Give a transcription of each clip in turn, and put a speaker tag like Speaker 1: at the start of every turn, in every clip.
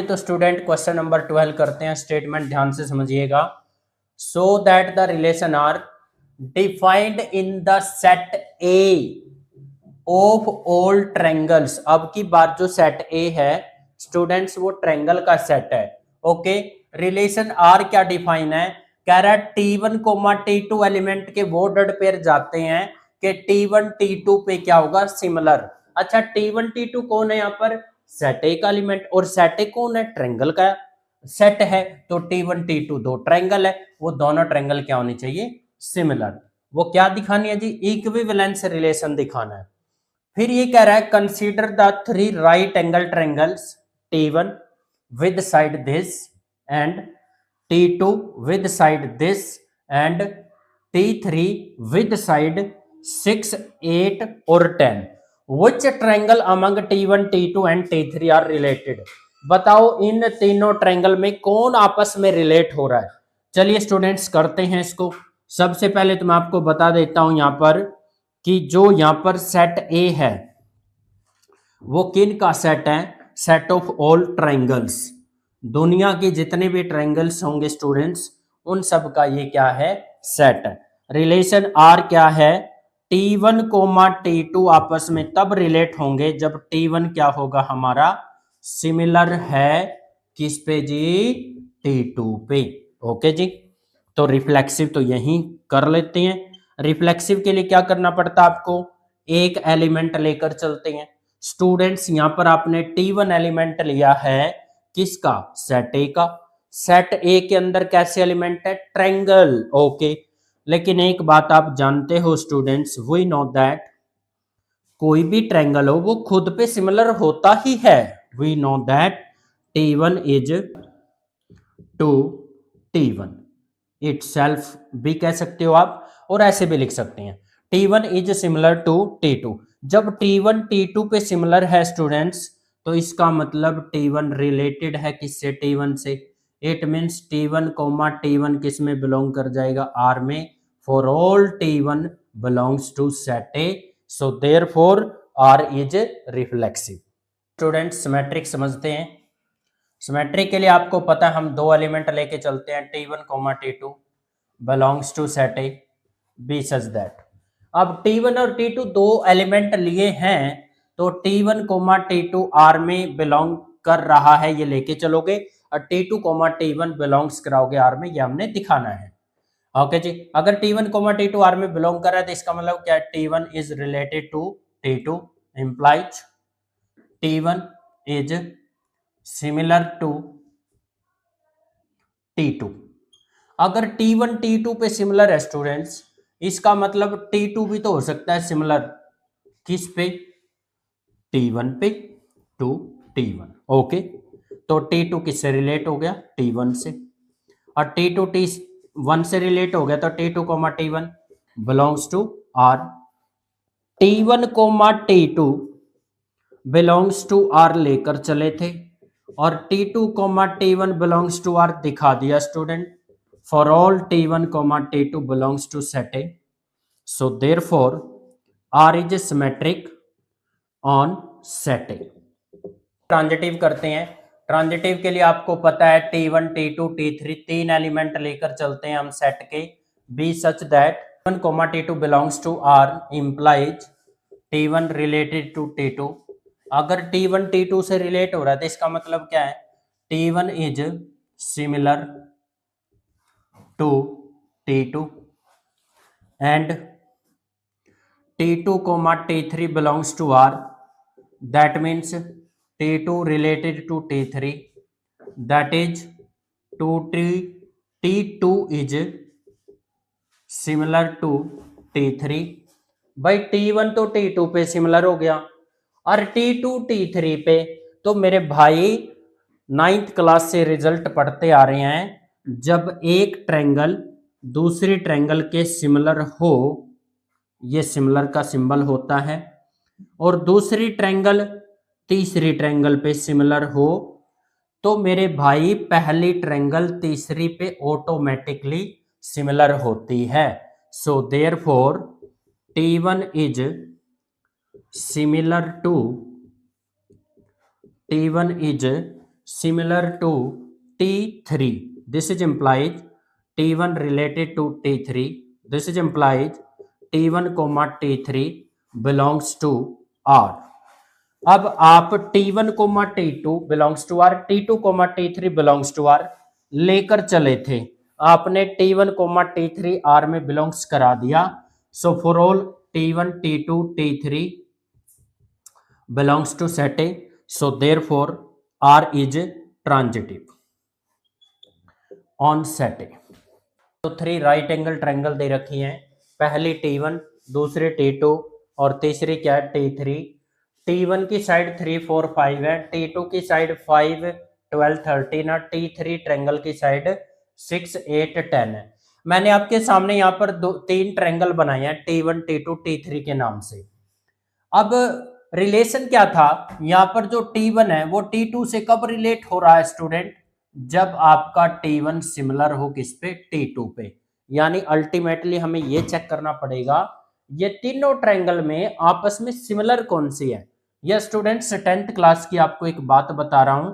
Speaker 1: तो student question number 12 करते हैं। स्टेटमेंट ध्यान से समझिएगा। So that the relation are defined in the set A of all triangles. अब की बार जो सेट ए है स्टूडेंट्स वो ट्रायंगल का सेट है। ओके, रिलेशन आर क्या डिफाइन है? कह रहा है T1 कोमा T2 एलिमेंट के वो डॉट पेयर जाते हैं कि T1 T2 पे क्या होगा? सिमिलर। अच्छा, T1 T2 कौन है यहाँ पर? सेट ए का एलिमेंट। और सेट ए कौन है? ट्रायंगल का सेट है। तो T1 T2 दो ट्रायंगल है, वो दोनों ट्रायंगल क्या होनी चाहिए? सिमिलर। वो क्या दिखानी है जी? इक्विवेलेंस रिलेशन दिखाना है। फिर ये कह रहा है consider the three right angle triangles T1 with side this and T2 with side this and T3 with side 6, 8 और 10। Which triangle among T1, T2 and T3 are related? बताओ इन तीनों ट्रायंगल में कौन आपस में रिलेट हो रहा है। चलिए स्टूडेंट्स करते हैं इसको। सबसे पहले तो मैं आपको बता देता हूं यहां पर कि जो यहां पर सेट ए है वो किन का सेट है? Set of all triangles. दुनिया के जितने भी ट्रायंगल्स होंगे स्टूडेंट्स उन सब का ये क्या है? सेट है। रिलेशन आर क्या है? T1 कोमा T2 आपस में तब रिलेट होंगे जब T1 क्या होगा हमारा? सिमिलर है किस पे जी? T2 पे। ओके जी, तो रिफ्लेक्सिव तो यही कर लेते हैं। रिफ्लेक्सिव के लिए क्या करना पड़ता है आपको? एक एलिमेंट लेकर चलते हैं। स्टूडेंट्स यहां पर आपने T1 एलिमेंट लिया है किसका? सेट ए का। सेट ए के अंदर कैसे एलिमेंट है? ट्रायंगल। ओके, लेकिन एक बात आप जानते हो स्टूडेंट्स, वी नो दैट कोई भी ट्रायंगल हो वो खुद पे सिमिलर होता ही है। We know that T1 is to T1 itself भी कह सकते हो आप, और ऐसे भी लिख सकते हैं T1 is similar to T2। जब T1 T2 पे सिमिलर है स्टूडेंट्स तो इसका मतलब T1 रिलेटेड है किससे? T1 से। It means T1 coma T1 किस में बिलोंग कर जाएगा? R में। For all T1 belongs to set A, so therefore R is reflexive. Students symmetric समझते हैं। सिमेट्रिक के लिए आपको पता है हम दो एलिमेंट लेके चलते हैं T1 comma T2 belongs to set A B such that. अब T1 और T2 दो एलिमेंट लिए हैं तो T1 कोमा T2 R में बिलोंग कर रहा है, ये लेके चलोगे, और T2 कोमा T1 बिलोंग्स कराओगे R में, ये हमने दिखाना है। ओके जी, अगर T1 कोमा T2 R में बिलोंग कर रहा है तो इसका मतलब क्या है? T1 is related to T2 implies T1 is similar to T2। अगर T1 T2 पे सिमिलर है स्टूडेंट्स इसका मतलब T2 भी तो हो सकता है सिमिलर किस पे? T1 पे टू T1। ओके, तो T2 किससे रिलेट हो गया? T1 से। और T2 T1 से रिलेट हो गया तो T2 comma T1 belongs to R। T1 comma T2 belongs to R लेकर चले थे और T2 comma T1 belongs to R दिखा दिया student. For all T1 comma T2 belongs to set A, so therefore R is symmetric on set A. Transitive करते हैं। Transitive के लिए आपको पता है T1 T2 T3 तीन एलिमेंट लेकर चलते हैं हम सेट के। B such that T1 comma T2 belongs to R implies T1 related to T2। अगर T1 T2 से रिलेट हो रहा है तो इसका मतलब क्या है? T1 is similar to T2 and T2 comma T3 belongs to R, that means T2 related to T3, that is T2 is similar to T3। भाई T1 तो T2 पे सिमिलर हो गया और T2 T3 पे, तो मेरे भाई 9th क्लास से रिजल्ट पढ़ते आ रहे हैं जब एक ट्रायंगल दूसरी ट्रायंगल के सिमिलर हो, ये सिमिलर का सिंबल होता है, और दूसरी ट्रायंगल तीसरी ट्रायंगल पे सिमिलर हो तो मेरे भाई पहली ट्रायंगल तीसरी पे ऑटोमेटिकली सिमिलर होती है। So therefore T1 is similar to T1 is similar to T3. This is implies T1 related to T3. This is implies T1 comma T3 belongs to R. अब आप T1 comma T2 belongs to R, T2 comma T3 belongs to R लेकर चले थे, आपने T1 coma T3 are में belongs करा दिया. So for all T1 T2 T3 belongs to set A, so therefore R is transitive on set A. तो 3 right angle triangle दे रखी हैं, पहली T1, दूसरी T2 और तीसरी क्या है T3. T1 की साइड 3 4 5 है, T2 की साइड 5 12 13 है, T3 ट्रायंगल की साइड 6 8 10 है. मैंने आपके सामने यहाँ पर 3 ट्रायंगल बनाए हैं T1 T2 T3 के नाम से. अब रिलेशन क्या था, यहाँ पर जो T1 है वो T2 से कब रिलेट हो रहा है स्टूडेंट, जब आपका T1 सिमिलर हो किस पे, T2 पे. यानी अल्टीमेटली हमें ये चेक करना पड़ेगा ये तीनों ट्रायंगल में आपस में सिमिलर कौन सी है. यह स्टूडेंट्स 10th क्लास की आपको एक बात बता रहा हूं.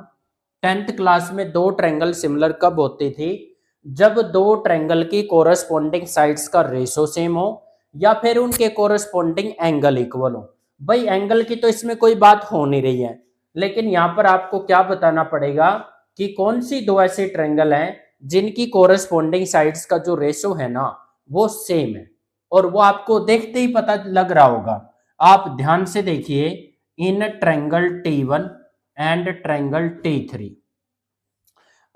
Speaker 1: 10th क्लास में 2 ट्रायंगल सिमिलर कब होती थी, जब 2 ट्रायंगल की कोरस्पॉन्डिंग साइड्स का रेशो सेम हो या फिर उनके कोरस्पॉन्डिंग एंगल इक्वल हो. भाई एंगल की तो इसमें कोई बात हो नहीं रही है, लेकिन यहां पर आपको क्या बताना पड़ेगा कि कौन सी 2 ऐसे ट्रायंगल हैं जिनकी कोरस्पॉन्डिंग साइड्स का जो रेशो है ना वो सेम है, और वो आपको देखते ही पता लग रहा होगा. आप ध्यान से देखिए, in triangle T1 and triangle T3,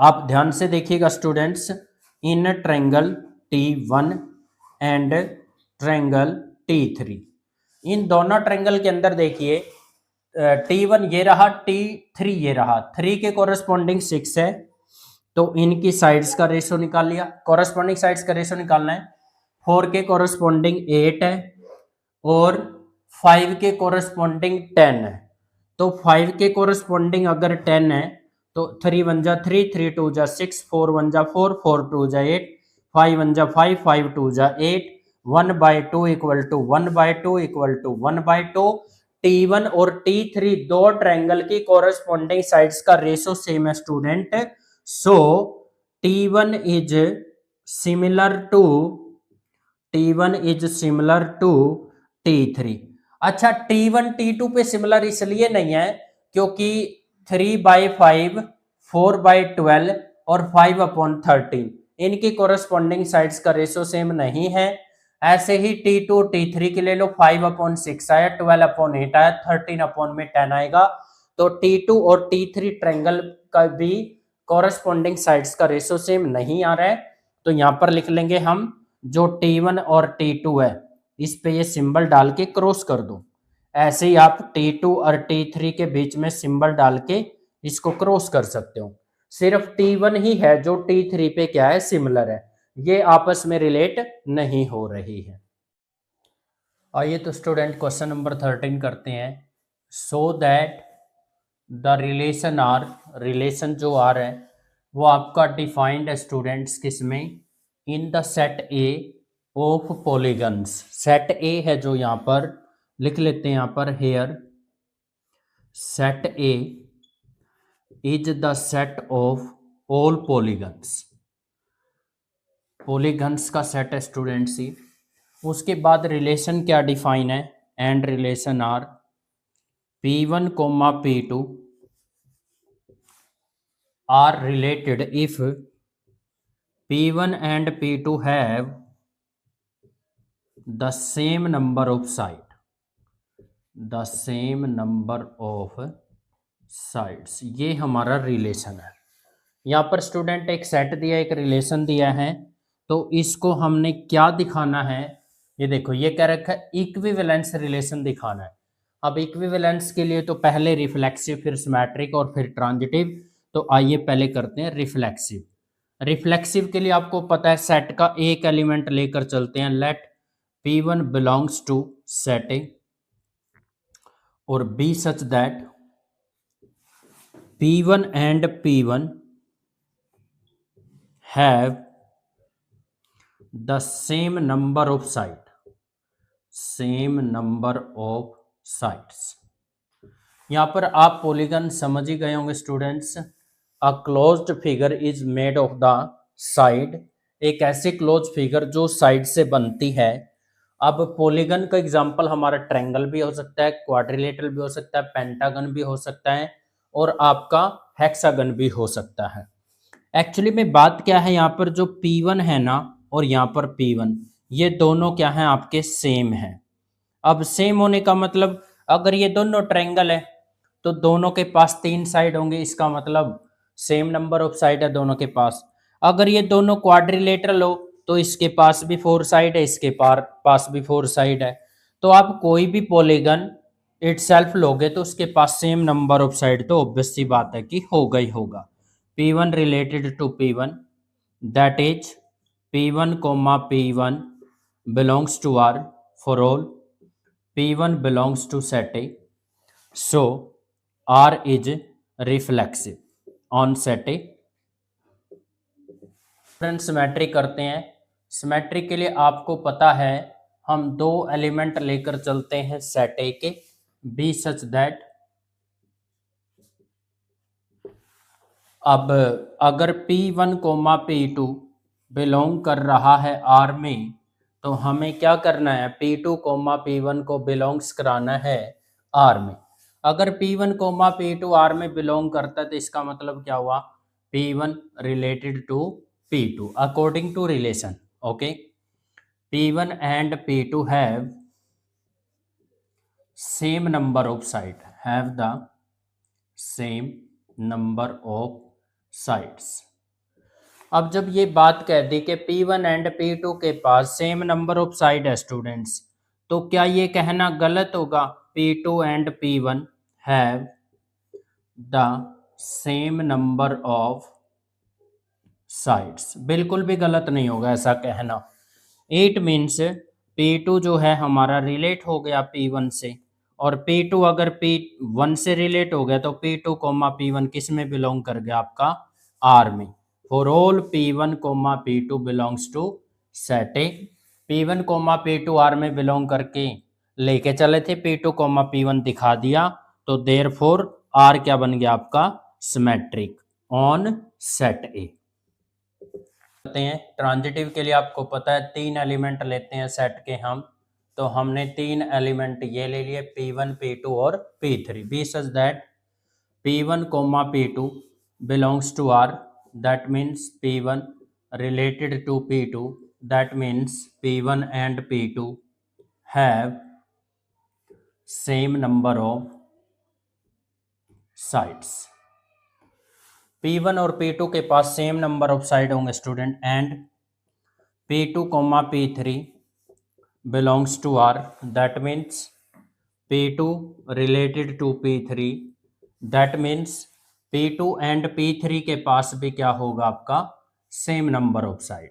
Speaker 1: आप ध्यान से देखिएगा students, in triangle T1 and triangle T3, इन दोनों ट्रायंगल के अंदर देखिए T1 ये रहा, T3 ये रहा, 3 के कोरस्पॉन्डिंग 6 है, तो इनकी साइड्स का रेशो निकाल लिया. कोरस्पॉन्डिंग साइड्स का रेशो निकालना है. 4 के कोरस्पॉन्डिंग 8 है और 5 के कोरस्पॉन्डिंग 10 है. तो 5 के कोरस्पॉन्डिंग अगर 10 है तो 3 1 जा 3 3 2 जा 6 4 1 जा 4 4 2 जा 8 5 1 जा 5 5 2 जा 8 1/2 equal to 1/2 equal to 1/2. T1 और T3 दो ट्रायंगल की कोरस्पॉन्डिंग साइड्स का रेशो सेम है student. So T1 is similar to T3. अच्छा, T1 T2 पे सिमिलर इसलिए नहीं है क्योंकि 3/5 4/12 और 5/13 इनकी कोरस्पॉन्डिंग साइड्स का रेशो सेम नहीं है. ऐसे ही T2 T3 के ले लो, 5/6 आया, 12/8 आया, 13/10 आएगा. तो T2 और T3 ट्रायंगल का भी कोरस्पॉन्डिंग साइड्स का रेशो सेम नहीं आ रहा है. तो यहां पर लिख लेंगे हम, जो T1 और T2 है इस पे ये सिंबल डाल के क्रॉस कर दो. ऐसे ही आप T2 और T3 के बीच में सिंबल डाल के इसको क्रॉस कर सकते हो. सिर्फ T1 ही है जो T3 पे क्या है, सिमिलर है, ये आपस में रिलेट नहीं हो रही है. आइए तो स्टूडेंट क्वेश्चन नंबर 13 करते हैं. So that the relation R, relation जो आर है वो आपका डिफाइंड है स्टूडेंट्स किसमें, in the set A of polygons. Set A है जो यहाँ पर लिख लेते हैं, यहाँ पर here set A is the set of all polygons. Polygons का सेट है स्टूडेंट्स ही. उसके बाद रिलेशन क्या डिफाइन है, and relation R P1 comma P2 are related if P1 and P2 have the same number of sides. ये हमारा relation है. यहाँ पर स्टूडेंट एक सेट दिया, एक रिलेशन दिया है, तो इसको हमने क्या दिखाना है, ये देखो ये कह रखा है इक्विवेलेंस रिलेशन दिखाना है. अब इक्विवेलेंस के लिए तो पहले रिफ्लेक्सिव, फिर सिमेट्रिक और फिर ट्रांजिटिव. तो आइए पहले करते हैं रिफ्लेक्सिव. रिफ्लेक्सिव के लिए आपको पता है सेट का एक एलिमेंट लेकर चलते हैं. Let P1 belongs to set A और B such that P1 and P1 have the same number of sides. यहां पर आप पॉलीगन समझ ही गए होंगे students. A closed figure is made of the side, एक ऐसी क्लोज फिगर जो साइड से बनती है। अब पॉलीगन का एग्जांपल हमारा ट्रायंगल भी हो सकता है, क्वाड्रिलेटरल भी हो सकता है, पेंटागन भी हो सकता है और आपका हेक्सागन भी हो सकता है। एक्चुअली में बात क्या है, यहाँ पर जो P1 है ना और यहाँ पर P1, ये दोनों क्या हैं आपके सेम हैं। अब सेम होने का मतलब अगर ये दोनों ट्रायंगल है तो दोनों के पास 3 साइड होंगे, इसका मतलब सेम नंबर ऑफ साइड है दोनों के पास। अगर ये दोनों क्वाड्रिलेटरल हो तो इसके पास भी 4 साइड है, इसके पास भी 4 साइड है। तो आप कोई भी पॉलीगन इटसेल्फ लोगे तो उसके पास सेम नंबर ऑफ साइड तो ऑब्वियस सी बात है कि होगा ही होगा। P1 related to P1, that is P1 comma P1 belongs to R for all P1 belongs to set A, so R is reflexive on set A। Friend symmetry करते हैं। Symmetry के लिए आपको पता है हम दो एलिमेंट लेकर चलते हैं सेट ए के, बी सच दैट, अब अगर P1 कोमा P2 बिलोंग कर रहा है R में तो हमें क्या करना है, P2 कोमा P1 को बिलोंग्स कराना है R में। अगर P1 कोमा P2 R में बिलोंग करता है तो इसका मतलब क्या हुआ, P1 related to P2 according to relation. Okay, P1 and P2 have same number of side, have the same number of sides. अब जब ये बात कह दी कि P1 एंड P2 के पास सेम नंबर ऑफ साइड है स्टूडेंट्स, तो क्या ये कहना गलत होगा P2 and P1 have the same number of sides? बिल्कुल भी गलत नहीं होगा ऐसा कहना। इट मीन्स P2 जो है हमारा रिलेट हो गया P1 से, और P2 अगर P1 से रिलेट हो गया तो P2 कोमा P1 किस में बिलोंग कर गया, आपका R में। For all P1 comma P2 belongs to set A. P1 comma P2 R में बिलोंग करके लेके चले थे, P2 कोमा P1 दिखा दिया, तो देयरफॉर R क्या बन गया आपका, सिमेट्रिक ऑन सेट ए। हैं ट्रांजिटिव के लिए आपको पता है 3 एलिमेंट लेते हैं सेट के हम, तो हमने 3 एलिमेंट ये ले लिए P1 P2 और P3। Be such that P1 comma P2 belongs to R, that means P1 related to P2, that means P1 and P2 have same number of sides. P1 और P2 के पास same number of side होंगे student, and P2 comma P3 belongs to R, that means P2 related to P3, that means P2 and P3 के पास भी क्या होगा आपका, same number of side.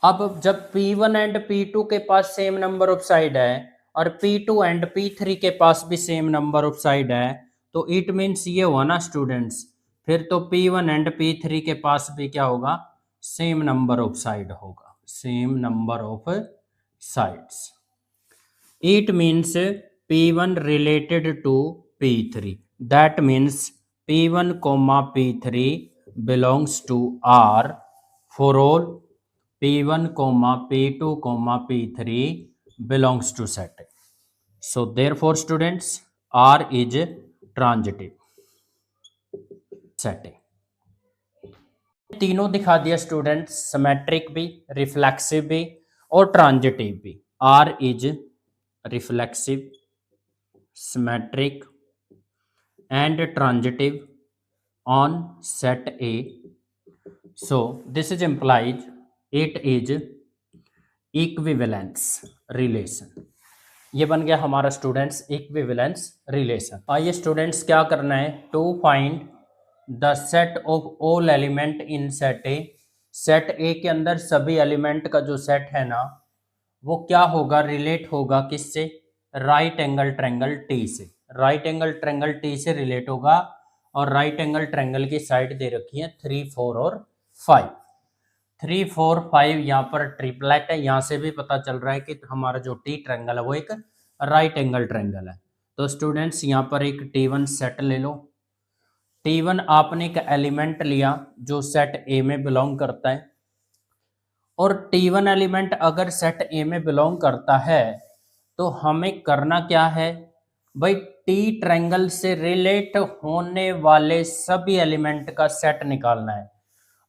Speaker 1: अब जब P1 एंड P2 के पास सेम नंबर ऑफ साइड है और P2 एंड P3 के पास भी सेम नंबर ऑफ साइड है, तो इट मीन्स ये हुआ ना स्टूडेंट्स, फिर तो P1 एंड P3 के पास भी क्या होगा, सेम नंबर ऑफ साइड होगा, same number of sides. It means P1 related to P3, that means P1 comma P3 belongs to R for all P1 comma P2 comma P3 belongs to set A. So therefore students R is transitive set A। तीनों दिखा दिया students, symmetric भी, reflexive भी और transitive भी। R is reflexive, symmetric and transitive on set A, so this is implies it is equivalence relation. ये बन गया हमारा स्टूडेंट्स इक्विवेलेंस रिलेशन। आइए स्टूडेंट्स क्या करना है, to find the set of all element in set A. Set A के अंदर सभी एलिमेंट का जो सेट है ना वो क्या होगा, रिलेट होगा किससे, राइट एंगल ट्रायंगल टी से। राइट एंगल ट्रायंगल टी से रिलेट होगा, और राइट एंगल ट्रायंगल की साइड दे रखी है 3, 4 और 5। 3, 4, 5 यहाँ पर ट्रिपलेट है, यहाँ से भी पता चल रहा है कि हमारा जो टी ट्रायंगल है वो एक राइट एंगल ट्रायंगल है। तो स्टूडेंट्स यहाँ पर एक T1 सेट ले लो। T1 आपने एक एलिमेंट लिया जो सेट ए में बिलोंग करता है, और T1 एलिमेंट अगर सेट ए में बिलोंग करता है तो हमें करना क्या है भाई, टी ट्रायंगल से रिलेट होने वाले सभी एलिमेंट का सेट निकालना है,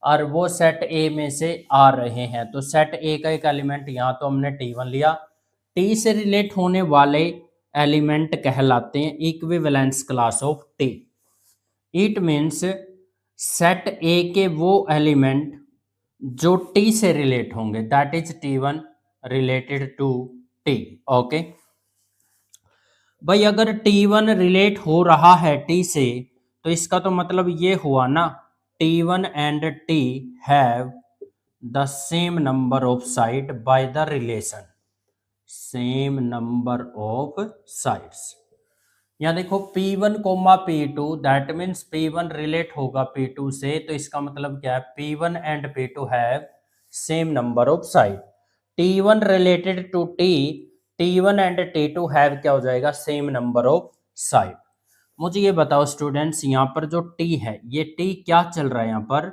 Speaker 1: और वो सेट ए में से आ रहे हैं। तो सेट ए का एक एलिमेंट यहाँ तो हमने T1 लिया, टी से रिलेट होने वाले एलिमेंट कहलाते हैं equivalence class of T. It means set A के वो एलिमेंट जो टी से रिलेट होंगे, that is T1 related to T. Okay भाई, अगर T1 रिलेट हो रहा है टी से तो इसका तो मतलब ये हुआ ना, T1 and T have the same number of side by the relation, same number of sides. यहाँ देखो P1 comma P2, that means P1 relate होगा P2 से, तो इसका मतलब क्या है, P1 and P2 have same number of side. T1 related to T, T1 and T2 have क्या हो जाएगा, सेम नंबर ऑफ साइड। मुझे ये बताओ स्टूडेंट्स, यहाँ पर जो T है, ये T क्या चल रहा है, यहाँ पर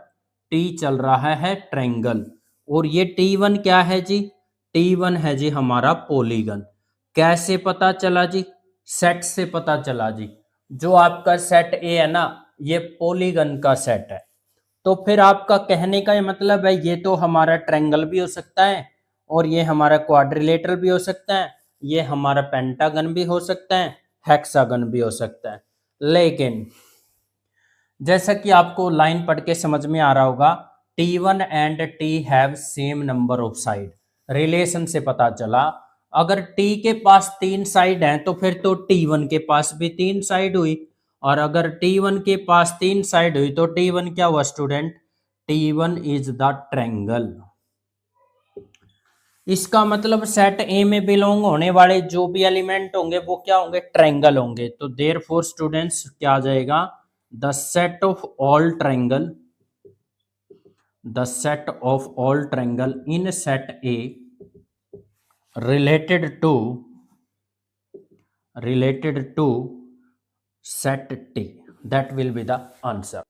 Speaker 1: T चल रहा है ट्रायंगल, और ये T1 क्या है जी, T1 है जी हमारा पॉलीगन। कैसे पता चला जी, सेट से पता चला जी। जो आपका सेट ए है ना, ये पॉलीगन का सेट है, तो फिर आपका कहने का ये मतलब है ये तो हमारा ट्रायंगल भी हो सकता है, और ये हमारा क्वाड्रिलेटरल भी हो सकता है, ये हमारा पेंटागन भी हो सकता है, हेक्सागन भी हो सकता है। लेकिन जैसा कि आपको लाइन पढ़ के समझ में आ रहा होगा, T1 and T have same number of side, relation से पता चला अगर T के पास 3 साइड हैं तो फिर तो T1 के पास भी 3 साइड हुई, और अगर T1 के पास 3 साइड हुई तो T1 क्या हुआ student, T1 is the triangle. इसका मतलब सेट ए में बिलोंग होने वाले जो भी एलिमेंट होंगे वो क्या होंगे, ट्रायंगल होंगे। तो देयरफॉर स्टूडेंट्स क्या आ जाएगा, the set of all triangle, the set of all triangle in set A related to set T, that will be the answer।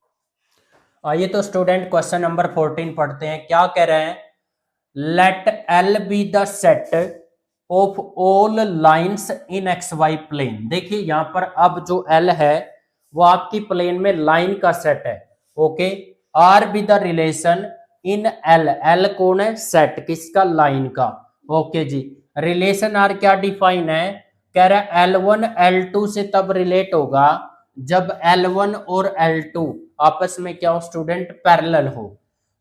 Speaker 1: आइए तो स्टूडेंट क्वेश्चन नंबर 14 पढ़ते हैं। क्या कह रहे हैं, let L be the set of all lines in X Y plane. देखिए यहां पर अब जो L है वो आपकी प्लेन में लाइन का सेट है। Okay, R be the relation in L, L कौन है, सेट किसका, लाइन का। ओके जी, रिलेशन आर क्या डिफाइन है, कह रहा है L1 L2 से तब रिलेट होगा जब L1 और L2 आपस में क्या हो स्टूडेंट, पैरेलल हो।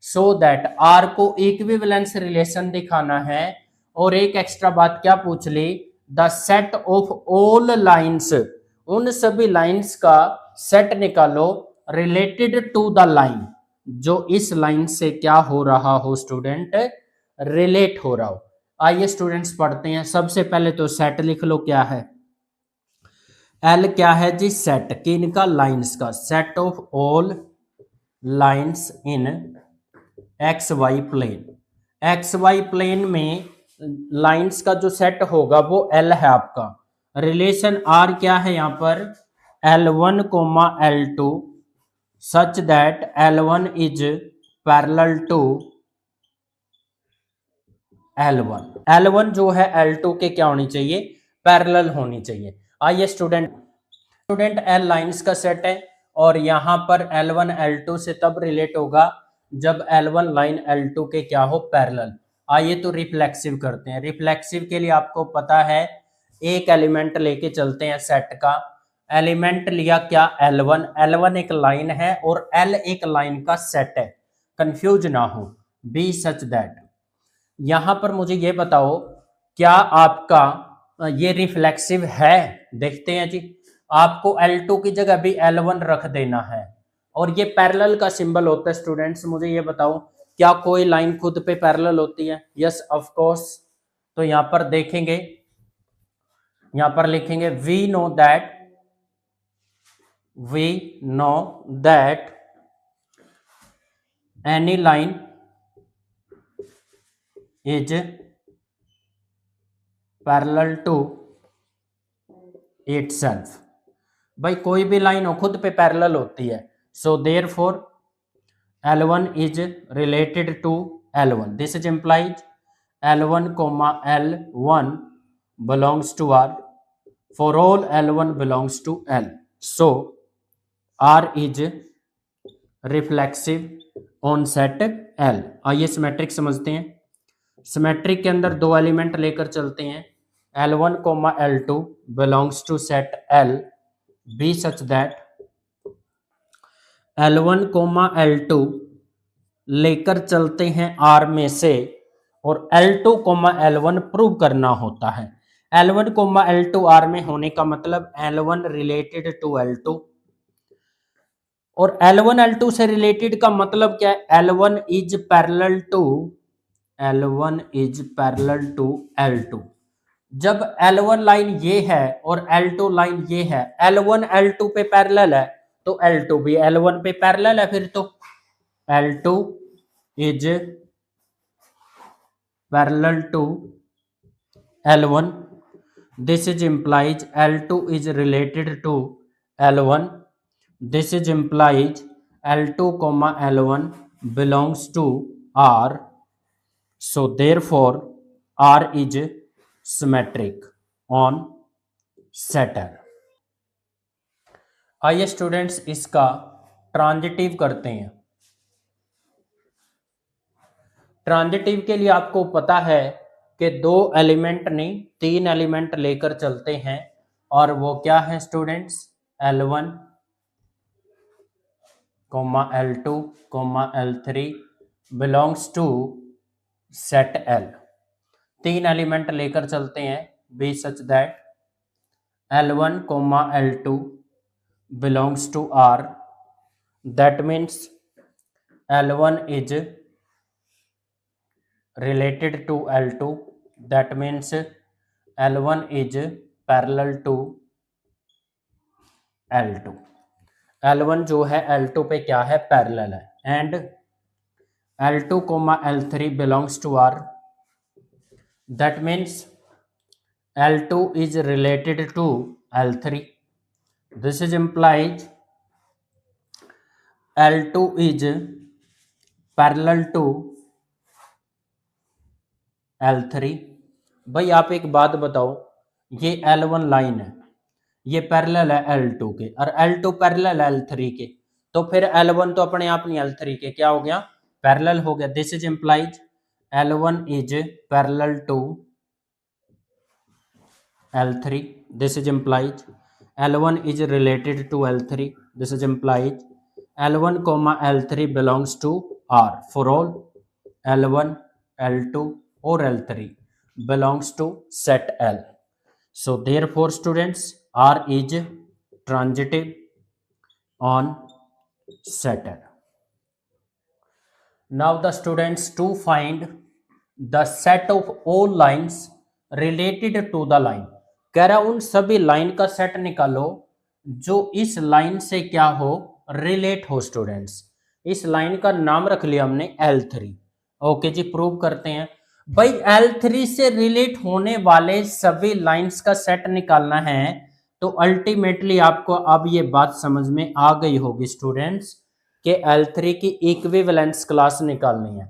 Speaker 1: सो दैट R को इक्विवेलेंस रिलेशन दिखाना है, और एक एक्स्ट्रा बात क्या पूछ ली, the set of all lines, उन सभी लाइंस का सेट निकालो रिलेटेड टू द लाइन, जो इस लाइन से क्या हो रहा हो स्टूडेंट, रिलेट हो रहा हो। आइए स्टूडेंट्स पढ़ते हैं। सबसे पहले तो सेट लिख लो, क्या है, एल क्या है जी, सेट किनका, लाइंस का, set of all lines in X Y plane. X Y plane में लाइंस का जो सेट होगा वो एल है आपका। रिलेशन आर क्या है यहाँ पर, L1 comma L2 such that L1 is parallel to L1 जो है L2 के क्या होनी चाहिए, पैरेलल होनी चाहिए। आइए स्टूडेंट L लाइंस का सेट है, और यहां पर L1 L2 से तब रिलेट होगा जब L1 लाइन L2 के क्या हो, पैरेलल। आइए तो रिफ्लेक्सिव करते हैं। रिफ्लेक्सिव के लिए आपको पता है एक एलिमेंट लेके चलते हैं सेट का। एलिमेंट लिया क्या, L1, L1 एक लाइन है और L एक लाइन का सेट है, कंफ्यूज ना हो, बी सच दैट। यहां पर मुझे ये बताओ क्या आपका ये रिफ्लेक्सिव है, देखते हैं जी। आपको L2 की जगह भी L1 रख देना है, और ये पैरेलल का सिंबल होता है स्टूडेंट्स। मुझे ये बताओ क्या कोई लाइन खुद पे पैरेलल होती है, यस ऑफ कोर्स। तो यहां पर देखेंगे, यहां पर लिखेंगे we know that any line is parallel to itself। भाई कोई भी लाइन हो खुद पे पैरेलल होती है, so therefore L1 is related to L1, this is implies L1 comma L1 belongs to R for all L1 belongs to L, so R is reflexive on set L। आइए symmetric समझते हैं। Symmetric के अंदर दो element लेकर चलते हैं, L1 comma L2 belongs to set L be such that L1 comma L2 लेकर चलते हैं R में से और L2 comma L1 प्रूव करना होता है। L1 comma L2 R में होने का मतलब L1 रिलेटेड टू L2 और L1 L2 से रिलेटेड का मतलब क्या है, L1 is parallel to L2। जब L1 लाइन ये है और L2 लाइन ये है, L1 L2 पे पैरेलल है तो L2 भी L1 पे पैरेलल है, फिर तो L2 is parallel to L1, this is implies L2 is related to L1, this is implies L2 comma L1 belongs to R, so therefore R is symmetric on set R। आइए students इसका transitive करते हैं। Transitive के लिए आपको पता है कि दो एलिमेंट नहीं तीन एलिमेंट लेकर चलते हैं और वो क्या है students, L1 comma L2 comma L3 belongs to set L। तीन एलिमेंट लेकर चलते हैं, be such that L1 comma L2 belongs to R, that means L1 is related to L2, that means L1 is parallel to L2। L1 जो है L2 पे क्या है, parallel है, and L2 comma L3 belongs to R, that means L2 is related to L3, this is implies L2 is parallel to L3। भाई आप एक बात बताओ, ये L1 लाइन है, ये पैरेलल है L2 के और L2 पैरेलल है L3 के, तो फिर L1 तो अपने आप नहीं L3 के क्या हो गया, पैरेलल हो गया। This is implies L1 is parallel to L3, this is implies L1 is related to L3, this is implies L1 comma L3 belongs to R for all L1 L2 or L3 belongs to set L, so therefore students R is transitive on set L। now the students to find the set of all lines related to the line, कह रहा उन सभी line का set निकालो जो इस line से क्या हो, रिलेट हो। स्टूडेंट्स इस लाइन का नाम रख लिया हमने L3। ओके जी, प्रूव करते हैं। भाई L3 से रिलेट होने वाले सभी लाइंस का सेट निकालना है, तो अल्टीमेटली आपको अब ये बात समझ में आ गई होगी स्टूडेंट्स कि L3 की इक्विवेलेंस क्लास निकालनी है।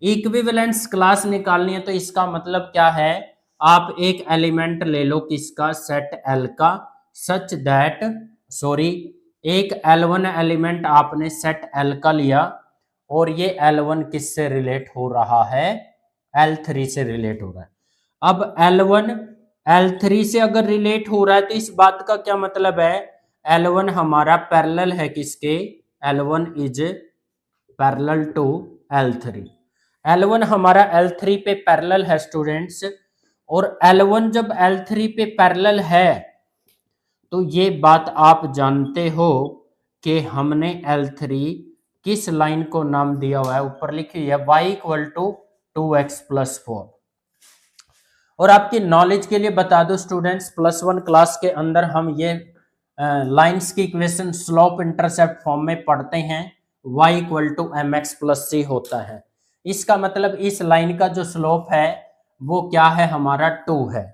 Speaker 1: इक्विवेलेंस क्लास निकालनी है तो इसका मतलब क्या है, आप एक एलिमेंट ले लो किसका, सेट L का, सच दैट एक L1 एलिमेंट आपने सेट L का लिया और ये L1 किससे रिलेट हो रहा है, L3 से रिलेट हो रहा है। अब L1 L3 से अगर रिलेट हो रहा है तो इस बात का क्या मतलब है, L1 हमारा पैरेलल है किसके, L1 is parallel to L3। L1 हमारा L3 पे पैरेलल है स्टूडेंट्स, और L1 जब L3 पे पैरेलल है तो ये बात आप जानते हो कि हमने L3 किस लाइन को नाम दिया हुआ है, ऊपर लिखी है y equal to 2x plus 4। और आपकी नॉलेज के लिए बता दो स्टूडेंट्स, +1 क्लास के अंदर हम ये लाइंस की इक्वेशन स्लोप इंटरसेप्ट फॉर्म में पढ़ते हैं, y equal to mx plus c होता है। इसका मतलब इस लाइन का जो स्लोप है वो क्या है, हमारा 2 है।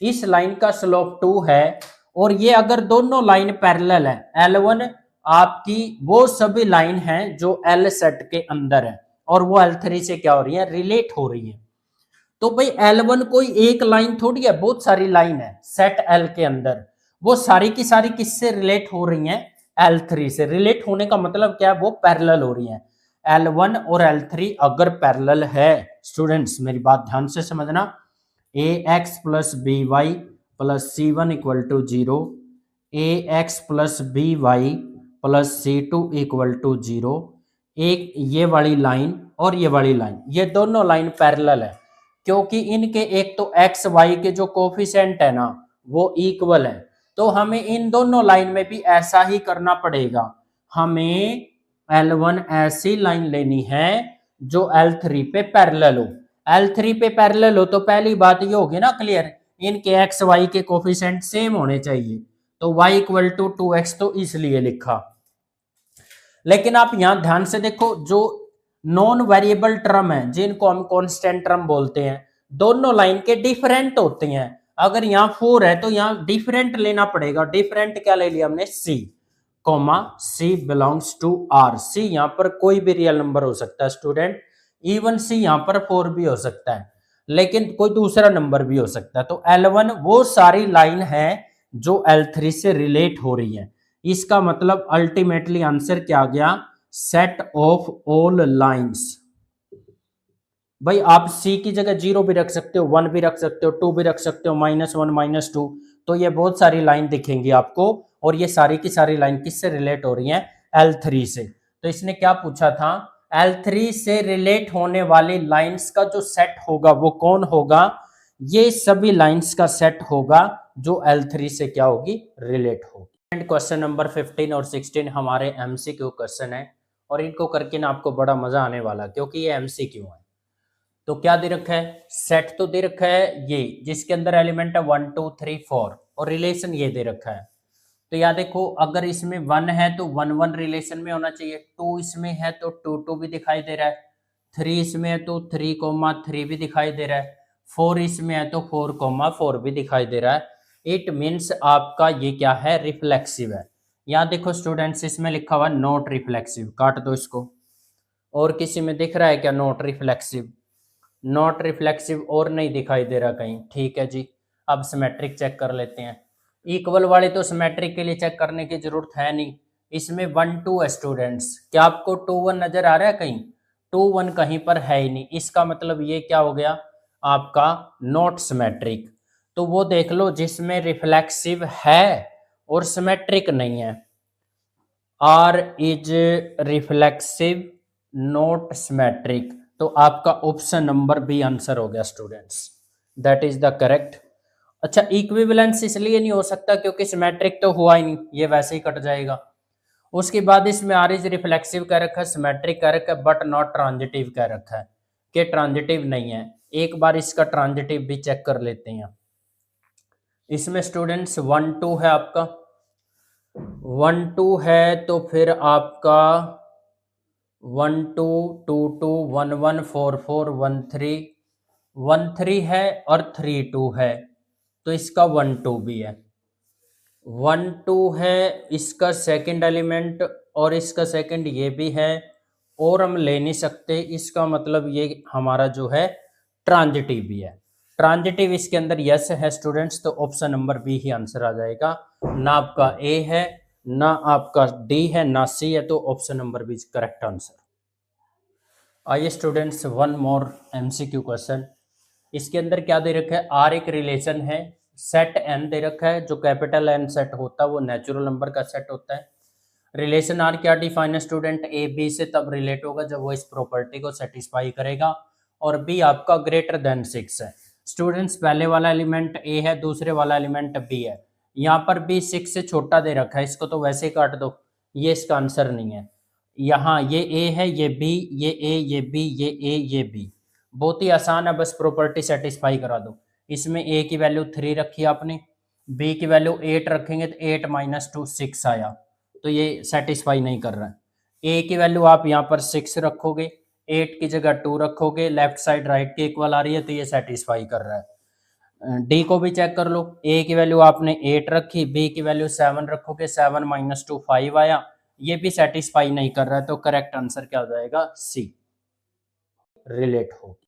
Speaker 1: इस लाइन का स्लोप 2 है और ये अगर दोनों लाइन पैरेलल है, L1 आपकी वो सभी लाइन हैं जो L सेट के अंदर है और वो L3 से क्या हो रही है, रिलेट हो रही है। तो भाई L1 कोई एक लाइन थोड़ी है, बहुत सारी लाइन है सेट L के अंदर, वो सारी की सारी किससे रिलेट हो रही हैं, L3 से। रिलेट होने का मतलब क्या है, वो पैरेलल हो रही हैं। L1 और L3 अगर पैरेलल है, स्टूडेंट्स मेरी बात ध्यान से समझना, ax plus B Y plus C one equal to 0, ax plus B Y plus C two equal to 0, एक ये वाली लाइन और ये वाली लाइन, ये दोनों लाइन पैरेलल है, क्योंकि इनके एक तो एक्स वाई के जो कोफिशिएंट है ना वो इक्वल है। तो हमें इन दोनों लाइन में भी ऐसा ही करना पड़ेगा, हमें L1 ऐसी लाइन लेनी है जो L3 पे पैरेलल हो। L3 पे पैरेलल हो तो पहली बात ये होगी ना क्लियर, इनके एक्स वाई के कोफिशिएंट सेम होने चाहिए। तो y इक्वल टू 2x तो इसलिए लिखा। लेकिन आप यहां ध्यान से देखो, जो नॉन वेरिएबल टर्म है जिनको हम कांस्टेंट टर्म बोलते हैं, दोनों लाइन के डिफरेंट होते हैं। अगर यहाँ 4 है तो यहाँ डिफरेंट लेना पड़ेगा। डिफरेंट क्या ले लिया हमने, c, comma c belongs to r। c यहाँ पर कोई भी रियल नंबर हो सकता है स्टूडेंट, इवन c यहाँ पर 4 भी हो सकता है, लेकिन कोई दूसरा नंबर भी हो सकता है। तो L1 वो सारी लाइन है जो L3 से रिलेट हो रही है। इसका मतलब अल्टीमेटली आंसर क्या आ गया, सेट ऑफ ऑल लाइंस। भाई आप C की जगह 0 भी रख सकते हो, 1 भी रख सकते हो, 2 भी रख सकते हो, -1 -2, तो ये बहुत सारी लाइन दिखेंगी आपको, और ये सारी की सारी लाइन किससे रिलेट हो रही हैं, L3 से। तो इसने क्या पूछा था, L3 से रिलेट होने वाली लाइंस का जो सेट होगा वो कौन होगा, ये सभी लाइंस का सेट होगा जो L3 से क्या होगी, रिलेट होगी। क्वेश्चन नंबर 15 और 16 हमारे MCQ क्वेश्चन है, और इनको करके ना आपको बड़ा मजा आने वाला, क्योंकि ये MCQ है। तो क्या दे रखा है, सेट तो दे रखा है ये जिसके अंदर एलिमेंट है 1 2 3 4, और रिलेशन ये दे रखा है। तो या देखो, अगर इसमें 1 है तो 1 1 रिलेशन में होना चाहिए, 2 इसमें है तो 2 2 भी दिखाई दे रहा है, 3 इसमें है तो 3,3 भी दिखाई दे रहा है, 4 इसमें है तो 4,4 भी दिखाई दे रहा है। इट मीन्स आपका ये क्या है, रिफ्लेक्सिव है। यहाँ देखो स्टूडेंट्स, इसमें लिखा हुआ नॉट रिफ्लेक्सिव, काट दो इसको। और किसी में दिख रहा है क्या नॉट रिफ्लेक्सिव, नॉट रिफ्लेक्सिव और नहीं दिखाई दे रहा कहीं, ठीक है जी। अब सिमेट्रिक चेक कर लेते हैं। इक्वल वाले तो सिमेट्रिक के लिए चेक करने की जरूरत है नहीं, इसमें 1 2 है स्टूडेंट्स। क्या आपको 2 1 नजर आ रहा है कहीं, 2 1 कहीं पर है ही नहीं, इसका मतलब ये क्या हो गया आपका, नॉट सिमेट्रिक। तो वो देख लो जिसमें रिफ्लेक्सिव है और सिमेट्रिक नहीं है, R is reflexive not symmetric, तो आपका ऑप्शन नंबर बी आंसर हो गया students, that is the correct. अच्छा, इक्विवेलेंस इसलिए नहीं हो सकता क्योंकि सिमेट्रिक तो हुआ ही नहीं, ये वैसे ही कट जाएगा। उसके बाद इसमें आर इज रिफ्लेक्सिव कह रखा है, सिमेट्रिक कह रखा है, बट नॉट ट्रांजिटिव कह रखा है, कि ट्रांजिटिव नहीं है। एक बार इसका ट्रांजिटिव भी चेक कर लेते हैं। इसमें स्टूडेंट्स 1 2 है आपका, 1 2 है तो फिर आपका 1 2 2 2 1 1 4 4 1 3 1 3 है और 3 2 है, तो इसका 1 2 भी है। 1 2 है इसका सेकंड एलिमेंट, और इसका सेकंड ये भी है, और हम ले नहीं सकते, इसका मतलब ये हमारा जो है ट्रांजिटिव भी है। ट्रांजिटिव इसके अंदर यस है स्टूडेंट्स, तो ऑप्शन नंबर बी ही आंसर आ जाएगा। ना आपका ए है, ना आपका डी है, ना सी है, तो option number B correct answer. आइए students, one more MCQ question. इसके अंदर क्या दे रखा है, आर एक रिलेशन है, सेट एन दे रखा है, जो कैपिटल एन सेट होता है वो नेचुरल नंबर का सेट होता है। रिलेशन आर क्या डिफाइन है स्टूडेंट, ए बी से तब रिलेट होगा जब वो इस प्रॉपर्टी को सेटिस्फाई करेगा, और बी आपका ग्रेटर देन 6 है। स्टूडेंट्स पहले वाला एलिमेंट ए है, दूसरे वाला एलिमेंट बी है, यहाँ पर बी 6 से छोटा दे रखा है, इसको तो वैसे ही काट दो, ये इसका आंसर नहीं है। यहाँ ये ए है, ये बी, ये ए, ये बी, ये ए, ये बी, बहुत ही आसान है, बस प्रॉपर्टी सेटिस्फाई करा दो। इसमें ए की वैल्यू 3 रखी आपने, बी की वैल्यू 8 रखेंगे तो 8 - 2 6 आया, तो ये सेटिस्फाई नहीं कर रहा है। ए की वैल्यू आप यहाँ पर 6 रखोगे, 8 की जगह 2 रखोगे, लेफ्ट साइड राइट के इक्वल आ रही है, तो ये सेटिस्फाई कर रहा है। डी को भी चेक कर लो, ए की वैल्यू आपने 8 रखी, बी की वैल्यू 7 रखोगे, 7 माइनस 2 5 आया, ये भी सेटिस्फाई नहीं कर रहा है, तो करेक्ट आंसर क्या हो जाएगा, सी, रिलेट होगी।